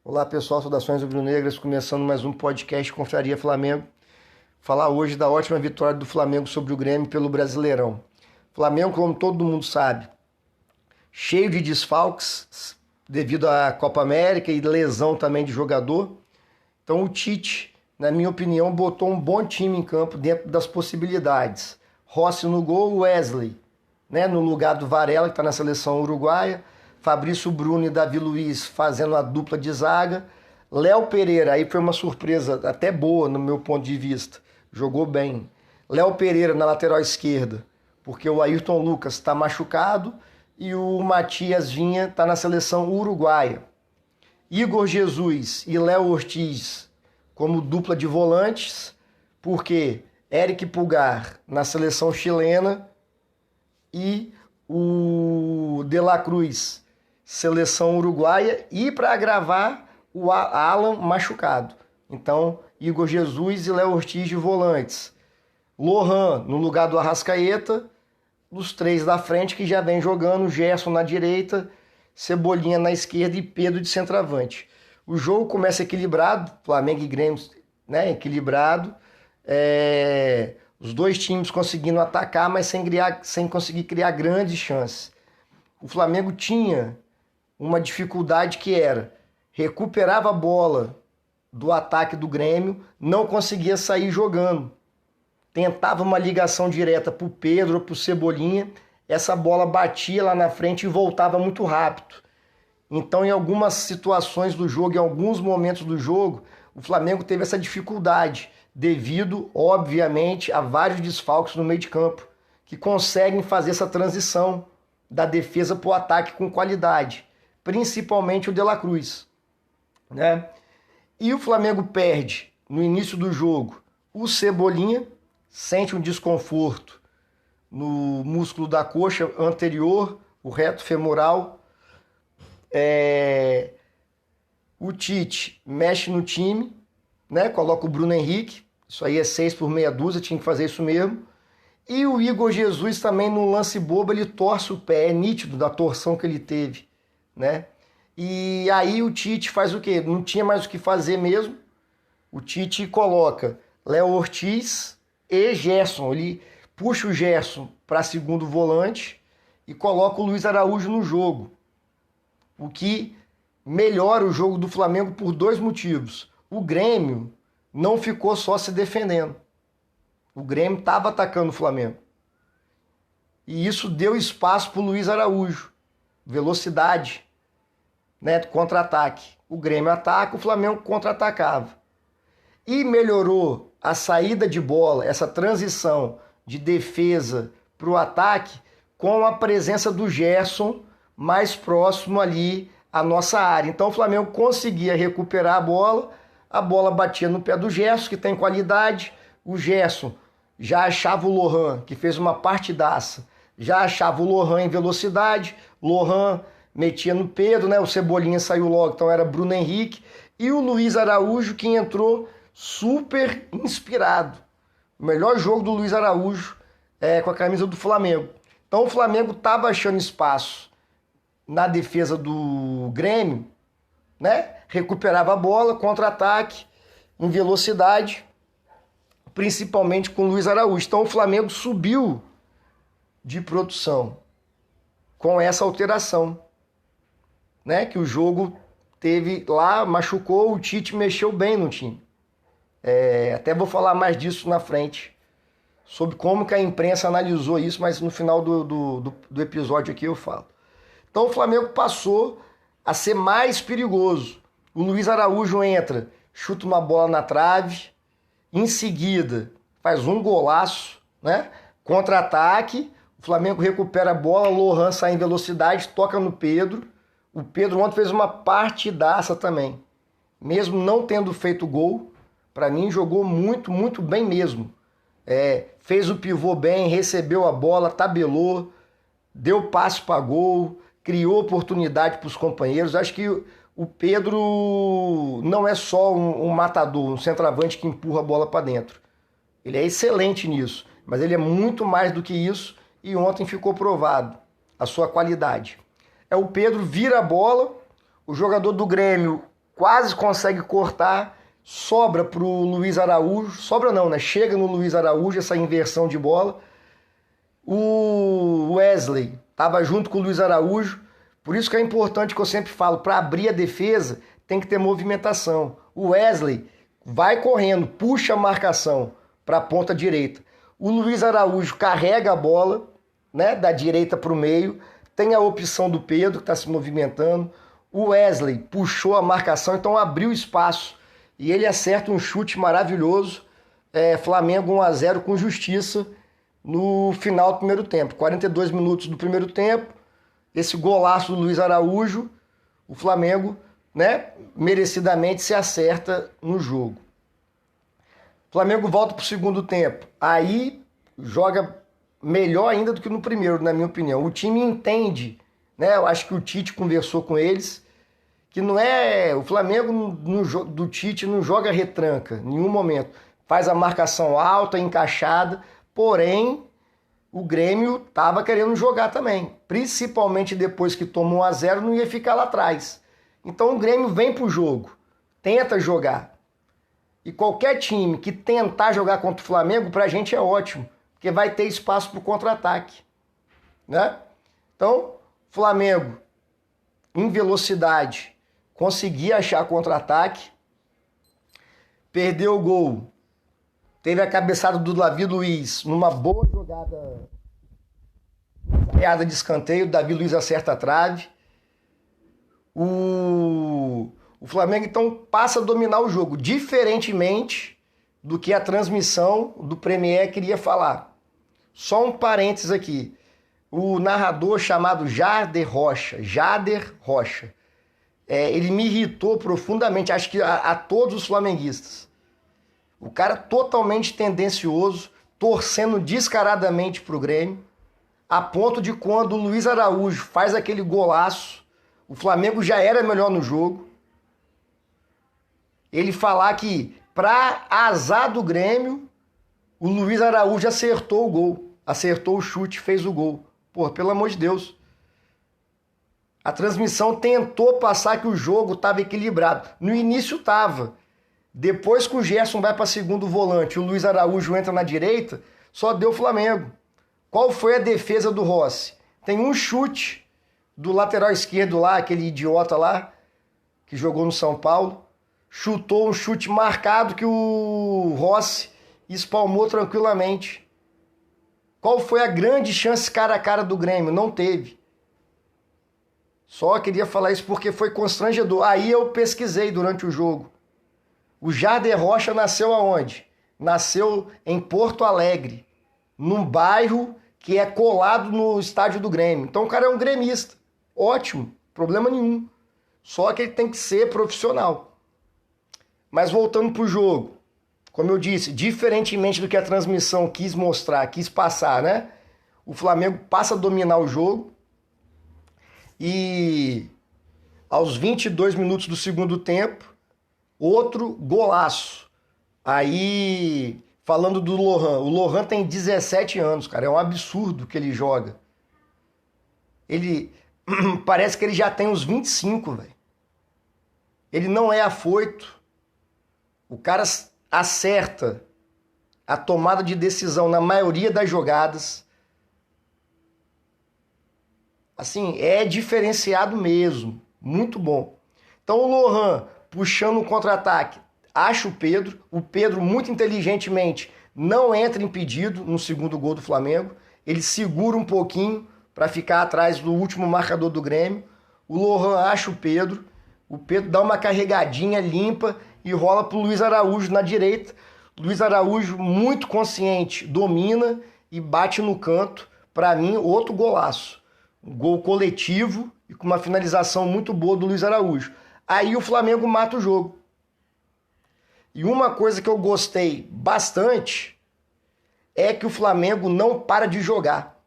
Olá pessoal, saudações rubro-negras, começando mais um podcast Confraria Flamengo. Falar hoje da ótima vitória do Flamengo sobre o Grêmio pelo Brasileirão. Flamengo, como todo mundo sabe, cheio de desfalques devido à Copa América e lesão também de jogador. Então o Tite, na minha opinião, botou um bom time em campo dentro das possibilidades. Rossi no gol, Wesley, no lugar do Varela, que está na seleção uruguaia. Fabrício Bruno e Davi Luiz fazendo a dupla de zaga. Léo Pereira, aí foi uma surpresa até boa no meu ponto de vista. Jogou bem. Léo Pereira na lateral esquerda, porque o Ayrton Lucas está machucado e o Matias Vinha está na seleção uruguaia. Igor Jesus e Léo Ortiz como dupla de volantes, porque Eric Pulgar na seleção chilena e o De La Cruz, seleção uruguaia, e para agravar o Alan machucado. Então, Igor Jesus e Léo Ortiz de volantes. Lohan no lugar do Arrascaeta, os três da frente que já vem jogando, Gerson na direita, Cebolinha na esquerda e Pedro de centroavante. O jogo começa equilibrado, Flamengo e Grêmio, equilibrado. Os dois times conseguindo atacar, mas sem conseguir criar grandes chances. O Flamengo tinha uma dificuldade que era recuperava a bola do ataque do Grêmio, não conseguia sair jogando. Tentava uma ligação direta para o Pedro ou para o Cebolinha, essa bola batia lá na frente e voltava muito rápido. Então, em algumas situações do jogo, em alguns momentos do jogo, o Flamengo teve essa dificuldade, devido, obviamente, a vários desfalques no meio de campo, que conseguem fazer essa transição da defesa para o ataque com qualidade, principalmente o De La Cruz. E o Flamengo perde, no início do jogo, o Cebolinha, sente um desconforto no músculo da coxa anterior, o reto femoral. O Tite mexe no time, coloca o Bruno Henrique, isso aí é 6 por meia dúzia, tinha que fazer isso mesmo. E o Igor Jesus também, no lance bobo, ele torce o pé, é nítido da torção que ele teve, E aí o Tite faz o quê? Não tinha mais o que fazer mesmo. O Tite coloca Léo Ortiz e Gerson, ele puxa o Gerson para segundo volante e coloca o Luiz Araújo no jogo. O que melhora o jogo do Flamengo por dois motivos. O Grêmio não ficou só se defendendo. O Grêmio estava atacando o Flamengo. E isso deu espaço para o Luiz Araújo. Velocidade, contra-ataque. O Grêmio ataca, o Flamengo contra-atacava. E melhorou a saída de bola, essa transição de defesa para o ataque, com a presença do Gerson mais próximo ali à nossa área. Então o Flamengo conseguia recuperar a bola batia no pé do Gerson, que tem qualidade. O Gerson já achava o Lohan, que fez uma partidaça, já achava o Lohan em velocidade, Lohan metia no Pedro, o Cebolinha saiu logo, então era Bruno Henrique, e o Luiz Araújo, que entrou super inspirado. O melhor jogo do Luiz Araújo com a camisa do Flamengo. Então o Flamengo estava achando espaço na defesa do Grêmio, recuperava a bola, contra-ataque, em velocidade, principalmente com o Luiz Araújo. Então o Flamengo subiu de produção com essa alteração, que o jogo teve lá, machucou, o Tite mexeu bem no time. Até vou falar mais disso na frente, sobre como que a imprensa analisou isso, mas no final do episódio aqui eu falo. Então o Flamengo passou a ser mais perigoso. O Luiz Araújo entra, chuta uma bola na trave, em seguida faz um golaço, contra-ataque, o Flamengo recupera a bola, Lohan sai em velocidade, toca no Pedro. O Pedro ontem fez uma partidaça também. Mesmo não tendo feito gol, para mim jogou muito, muito bem mesmo. Fez o pivô bem, recebeu a bola, tabelou, deu passe para gol, criou oportunidade para os companheiros. Acho que o Pedro não é só um matador, um centroavante que empurra a bola para dentro. Ele é excelente nisso, mas ele é muito mais do que isso e ontem ficou provado a sua qualidade. O Pedro vira a bola, o jogador do Grêmio quase consegue cortar, sobra para o Luiz Araújo, sobra não, né? Chega no Luiz Araújo essa inversão de bola. O Wesley estava junto com o Luiz Araújo, por isso que é importante que eu sempre falo, para abrir a defesa tem que ter movimentação. O Wesley vai correndo, puxa a marcação para a ponta direita. O Luiz Araújo carrega a bola, né, da direita para o meio, tem a opção do Pedro que está se movimentando. O Wesley puxou a marcação, então abriu espaço e ele acerta um chute maravilhoso. Flamengo 1-0 com justiça no final do primeiro tempo. 42 minutos do primeiro tempo, esse golaço do Luiz Araújo, o Flamengo, né, merecidamente se acerta no jogo. O Flamengo volta para o segundo tempo. Aí joga melhor ainda do que no primeiro, na minha opinião. O time entende, né? Eu acho que o Tite conversou com eles, que não é... O Flamengo do Tite não joga retranca em nenhum momento. Faz a marcação alta, encaixada, porém o Grêmio estava querendo jogar também. Principalmente depois que tomou 1-0, não ia ficar lá atrás. Então o Grêmio vem pro jogo, tenta jogar. E qualquer time que tentar jogar contra o Flamengo, pra gente é ótimo, porque vai ter espaço pro contra-ataque, né? Então, Flamengo, em velocidade, conseguia achar contra-ataque, perdeu o gol, teve a cabeçada do Davi Luiz numa boa jogada de escanteio, o Davi Luiz acerta a trave. O Flamengo, então, passa a dominar o jogo, diferentemente do que a transmissão do Premier queria falar. Só um parênteses aqui. O narrador chamado Jader Rocha, ele me irritou profundamente, acho que a todos os flamenguistas. O cara totalmente tendencioso, torcendo descaradamente pro Grêmio, a ponto de quando o Luiz Araújo faz aquele golaço, o Flamengo já era melhor no jogo. Ele falar que, para azar do Grêmio, o Luiz Araújo acertou o gol. Acertou o chute, fez o gol. Pô, pelo amor de Deus. A transmissão tentou passar que o jogo estava equilibrado. No início estava. Depois que o Gerson vai para segundo volante e o Luiz Araújo entra na direita, só deu Flamengo. Qual foi a defesa do Rossi? Tem um chute do lateral esquerdo lá, aquele idiota lá, que jogou no São Paulo, chutou um chute marcado que o Rossi espalmou tranquilamente. Qual foi a grande chance cara a cara do Grêmio? Não teve. Só queria falar isso porque foi constrangedor. Aí eu pesquisei durante o jogo. O Jader Rocha nasceu aonde? Nasceu em Porto Alegre, num bairro que é colado no estádio do Grêmio. Então o cara é um gremista. Ótimo, problema nenhum. Só que ele tem que ser profissional. Mas voltando pro jogo, como eu disse, diferentemente do que a transmissão quis mostrar, quis passar, né? O Flamengo passa a dominar o jogo e aos 22 minutos do segundo tempo, outro golaço. Aí, falando do Lohan, o Lohan tem 17 anos, cara, é um absurdo que ele joga. Ele parece que ele já tem uns 25, velho. Ele não é afoito. O cara acerta a tomada de decisão na maioria das jogadas. Assim, é diferenciado mesmo. Muito bom. Então o Lohan, puxando o contra-ataque, acha o Pedro muito inteligentemente não entra impedido no segundo gol do Flamengo. Ele segura um pouquinho para ficar atrás do último marcador do Grêmio. O Lohan acha o Pedro dá uma carregadinha limpa e rola pro Luiz Araújo na direita. Luiz Araújo, muito consciente, domina e bate no canto. Para mim, outro golaço. Um gol coletivo e com uma finalização muito boa do Luiz Araújo. Aí o Flamengo mata o jogo. E uma coisa que eu gostei bastante é que o Flamengo não para de jogar.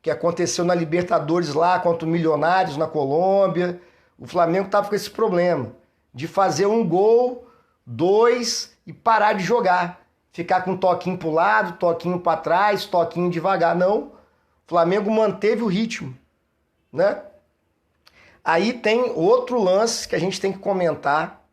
Que aconteceu na Libertadores lá contra o Milionários na Colômbia. O Flamengo estava com esse problema de fazer um gol, 2 e parar de jogar. Ficar com um toquinho para o lado, toquinho para trás, toquinho devagar. Não. O Flamengo manteve o ritmo, né? Aí tem outro lance que a gente tem que comentar,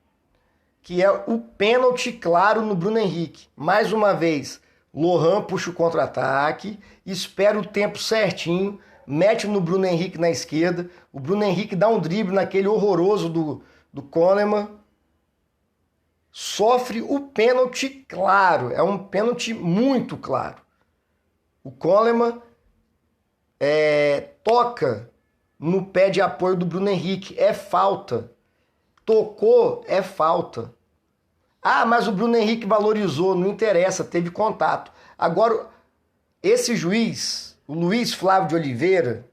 que é o pênalti claro no Bruno Henrique. Mais uma vez, Lohan puxa o contra-ataque, espera o tempo certinho, mete no Bruno Henrique na esquerda, o Bruno Henrique dá um drible naquele horroroso do Kahneman, sofre o pênalti claro, é um pênalti muito claro. O Kahneman toca no pé de apoio do Bruno Henrique, é falta. Tocou, é falta. Ah, mas o Bruno Henrique valorizou, não interessa, teve contato. Agora, esse juiz, o Luiz Flávio de Oliveira,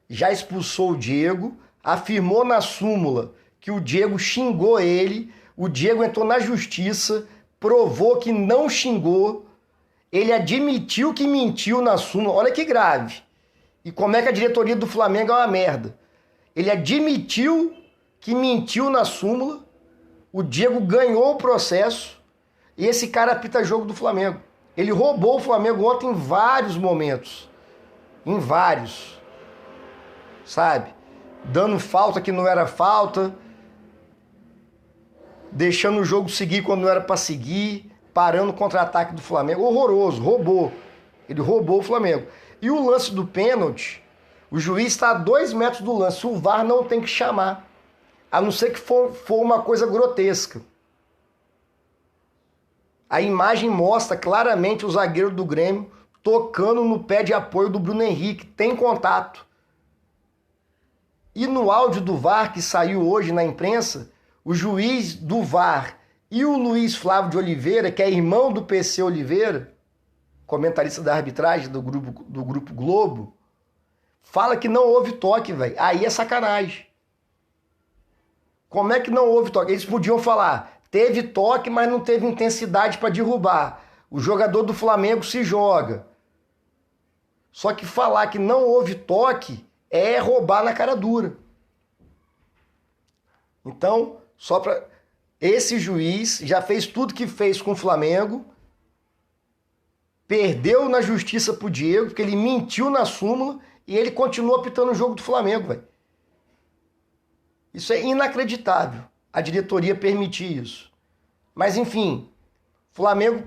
já expulsou o Diego, afirmou na súmula que o Diego xingou ele, o Diego entrou na justiça, provou que não xingou, ele admitiu que mentiu na súmula. Olha que grave. E como é que a diretoria do Flamengo é uma merda. Ele admitiu que mentiu na súmula, o Diego ganhou o processo e esse cara apita jogo do Flamengo. Ele roubou o Flamengo ontem em vários momentos. Em vários. Sabe? Dando falta que não era falta, deixando o jogo seguir quando não era para seguir, parando o contra-ataque do Flamengo. Horroroso, roubou. Ele roubou o Flamengo. E o lance do pênalti, o juiz está a 2 metros do lance, o VAR não tem que chamar. A não ser que for uma coisa grotesca. A imagem mostra claramente o zagueiro do Grêmio tocando no pé de apoio do Bruno Henrique. Tem contato. E no áudio do VAR que saiu hoje na imprensa, o juiz do VAR e o Luiz Flávio de Oliveira, que é irmão do PC Oliveira, comentarista da arbitragem do Grupo Globo, fala que não houve toque, velho. Aí é sacanagem. Como é que não houve toque? Eles podiam falar, teve toque, mas não teve intensidade para derrubar. O jogador do Flamengo se joga. Só que falar que não houve toque é roubar na cara dura. Então, só para... Esse juiz já fez tudo que fez com o Flamengo, perdeu na justiça pro Diego, porque ele mentiu na súmula e ele continua apitando o jogo do Flamengo, velho. Isso é inacreditável, a diretoria permitir isso. Mas, enfim, Flamengo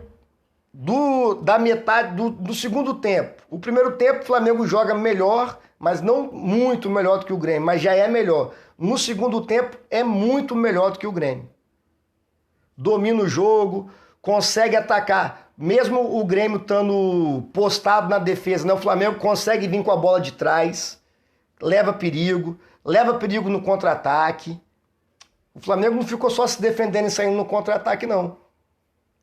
da metade do segundo tempo. O primeiro tempo, o Flamengo joga melhor, mas não muito melhor do que o Grêmio, mas já é melhor. No segundo tempo, é muito melhor do que o Grêmio. Domina o jogo, consegue atacar. Mesmo o Grêmio estando postado na defesa, né? O Flamengo consegue vir com a bola de trás, leva perigo no contra-ataque. O Flamengo não ficou só se defendendo e saindo no contra-ataque, não.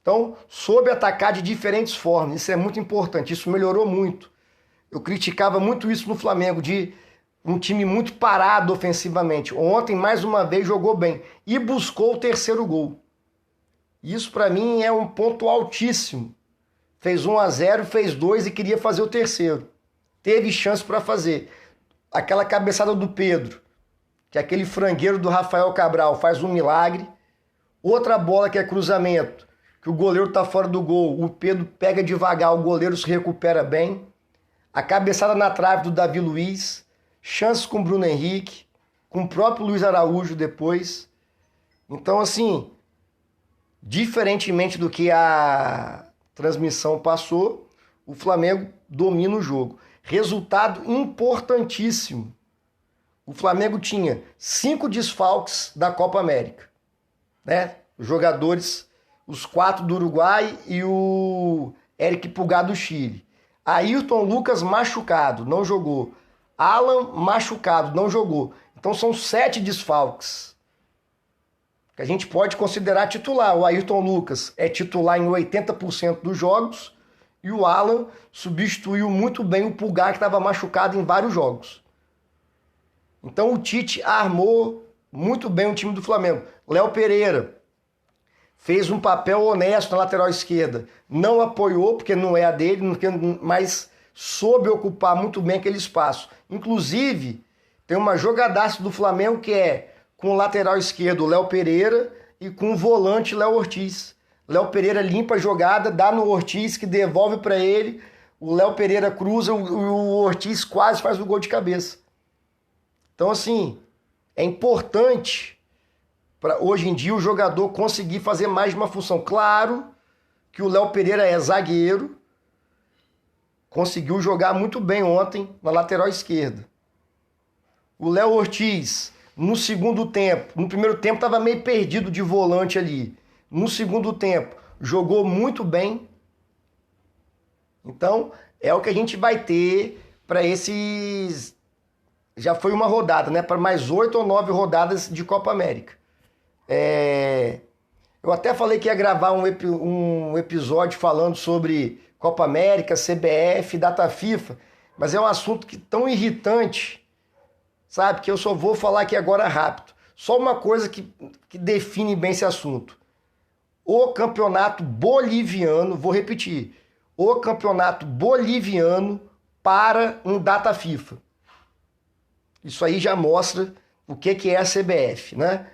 Então, soube atacar de diferentes formas. Isso é muito importante, isso melhorou muito. Eu criticava muito isso no Flamengo, de um time muito parado ofensivamente. Ontem, mais uma vez, jogou bem e buscou o terceiro gol. Isso, para mim, é um ponto altíssimo. Fez 1-0, fez 2 e queria fazer o terceiro. Teve chance para fazer. Aquela cabeçada do Pedro, que é aquele frangueiro do Rafael Cabral, faz um milagre. Outra bola que é cruzamento, que o goleiro tá fora do gol, o Pedro pega devagar, o goleiro se recupera bem. A cabeçada na trave do Davi Luiz, chances com o Bruno Henrique, com o próprio Luiz Araújo depois. Então, assim, diferentemente do que a transmissão passou, o Flamengo domina o jogo. Resultado importantíssimo. O Flamengo tinha 5 desfalques da Copa América, né? Os jogadores, os 4 do Uruguai e o Eric Pulgar do Chile. Ayrton Lucas machucado, não jogou. Alan machucado, não jogou. Então são 7 desfalques que a gente pode considerar titular. O Ayrton Lucas é titular em 80% dos jogos e o Alan substituiu muito bem o Pulgar, que estava machucado em vários jogos. Então o Tite armou muito bem o time do Flamengo. Léo Pereira fez um papel honesto na lateral esquerda. Não apoiou, porque não é a dele, mas soube ocupar muito bem aquele espaço. Inclusive, tem uma jogadaça do Flamengo que é com o lateral esquerdo, Léo Pereira, e com o volante, Léo Ortiz. Léo Pereira limpa a jogada, dá no Ortiz, que devolve para ele. O Léo Pereira cruza, o Ortiz quase faz o gol de cabeça. Então, assim, é importante para hoje em dia o jogador conseguir fazer mais de uma função. Claro que o Léo Pereira é zagueiro, conseguiu jogar muito bem ontem na lateral esquerda. O Léo Ortiz, no segundo tempo, no primeiro tempo estava meio perdido de volante ali. No segundo tempo, jogou muito bem. Então, é o que a gente vai ter para esses... Já foi uma rodada, né? Para mais 8 ou 9 rodadas de Copa América. Eu até falei que ia gravar um episódio falando sobre Copa América, CBF, data FIFA, mas é um assunto tão irritante, sabe? Que eu só vou falar aqui agora rápido. Só uma coisa que define bem esse assunto. O campeonato boliviano, vou repetir, o campeonato boliviano para um data FIFA. Isso aí já mostra o que é a CBF, né?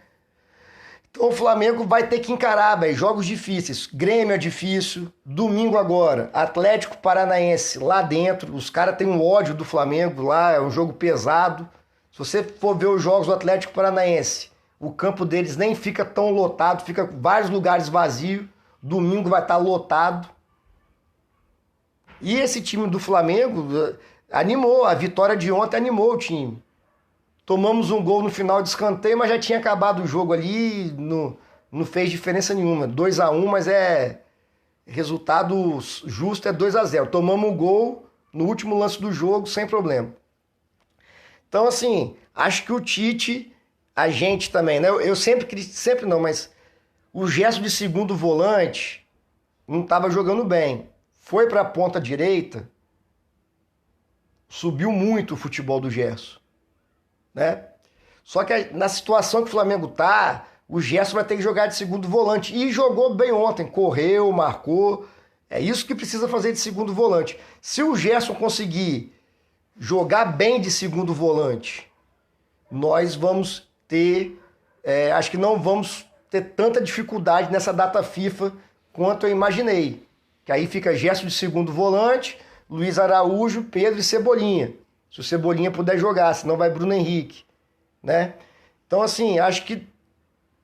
Então o Flamengo vai ter que encarar, véio, jogos difíceis. Grêmio é difícil, domingo agora, Atlético Paranaense lá dentro. Os caras têm um ódio do Flamengo lá, é um jogo pesado. Se você for ver os jogos do Atlético Paranaense, o campo deles nem fica tão lotado, fica vários lugares vazios. Domingo vai estar lotado. E esse time do Flamengo animou, a vitória de ontem animou o time. Tomamos um gol no final de escanteio, mas já tinha acabado o jogo ali, não fez diferença nenhuma. 2-1, mas resultado justo é 2-0. Tomamos um gol no último lance do jogo, sem problema. Então, assim, acho que o Tite, a gente também, né? Eu sempre não, mas o Gerson de segundo volante não estava jogando bem. Foi para a ponta direita, subiu muito o futebol do Gerson. Né? Só que na situação que o Flamengo tá, o Gerson vai ter que jogar de segundo volante. E jogou bem ontem, correu, marcou. É isso que precisa fazer de segundo volante. Se o Gerson conseguir jogar bem de segundo volante, nós vamos ter... acho que não vamos ter tanta dificuldade nessa data FIFA quanto eu imaginei. Que aí fica Gerson de segundo volante, Luiz Araújo, Pedro e Cebolinha. Se o Cebolinha puder jogar, senão vai Bruno Henrique, né? Então, assim, acho que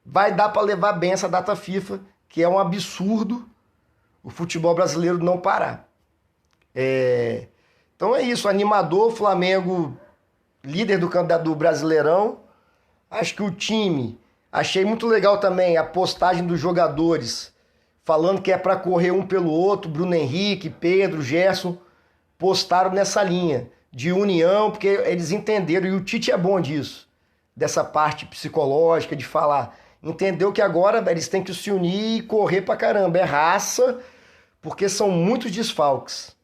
vai dar para levar bem essa data FIFA, que é um absurdo o futebol brasileiro não parar. Então é isso, animador, Flamengo, líder do Brasileirão. Acho que o time, achei muito legal também a postagem dos jogadores, falando que é para correr um pelo outro, Bruno Henrique, Pedro, Gerson, postaram nessa linha de união, porque eles entenderam, e o Tite é bom disso, dessa parte psicológica, de falar. Entendeu que agora eles têm que se unir e correr pra caramba. É raça, porque são muitos desfalques.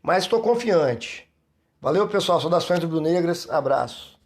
Mas estou confiante. Valeu, pessoal. Saudações rubro-negras. Abraço.